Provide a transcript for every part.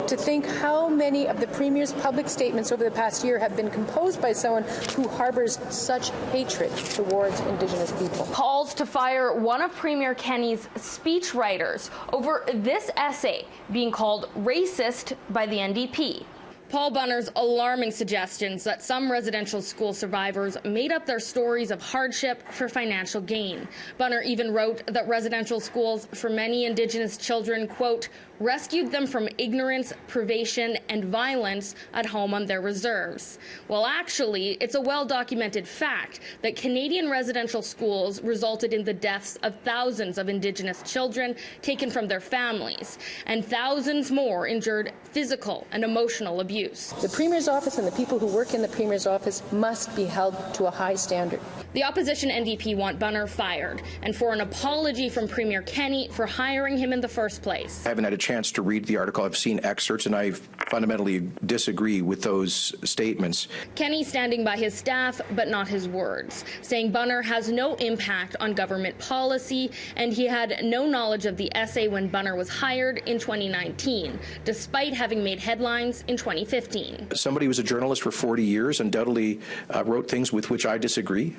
to think how many of the Premier's public statements over the past year have been composed by someone who harbors such hatred towards Indigenous people. Calls to fire one of Premier Kenney's speechwriters over this essay being called racist by the NDP. Paul Bunner's alarming suggestions that some residential school survivors made up their stories of hardship for financial gain. Bunner even wrote that residential schools for many Indigenous children, quote, rescued them from ignorance, privation, and violence at home on their reserves. Well, actually, it's a well-documented fact that Canadian residential schools resulted in the deaths of thousands of Indigenous children taken from their families, and thousands more endured physical and emotional abuse. The Premier's office and the people who work in the Premier's office must be held to a high standard. The opposition NDP want Bunner fired, and for an apology from Premier Kenney for hiring him in the first place. I haven't had a chance to read the article. I've seen excerpts, and I fundamentally disagree with those statements. Kenney standing by his staff, but not his words, saying Bunner has no impact on government policy, and he had no knowledge of the essay when Bunner was hired in 2019, despite having made headlines in 2015. Somebody who was a journalist for 40 years undoubtedly wrote things with which I disagree.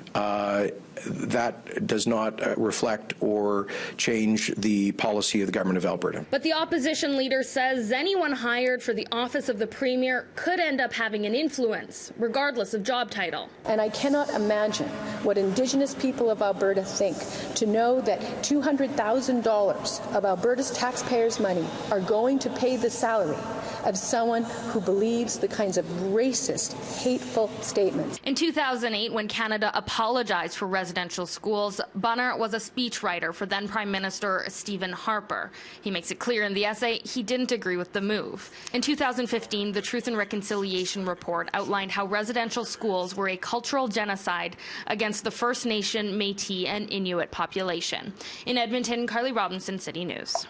That does not reflect or change the policy of the government of Alberta. But the opposition leader says anyone hired for the office of the Premier could end up having an influence, regardless of job title. And I cannot imagine what Indigenous people of Alberta think to know that $200,000 of Alberta's taxpayers' money are going to pay the salary of someone who believes the kinds of racist, hateful statements. In 2008, when Canada apologized for residential schools, Bunner was a speechwriter for then Prime Minister Stephen Harper. He makes it clear in the essay he didn't agree with the move. In 2015, the Truth and Reconciliation report outlined how residential schools were a cultural genocide against the First Nation, Métis, and Inuit population. In Edmonton, Carly Robinson, City News.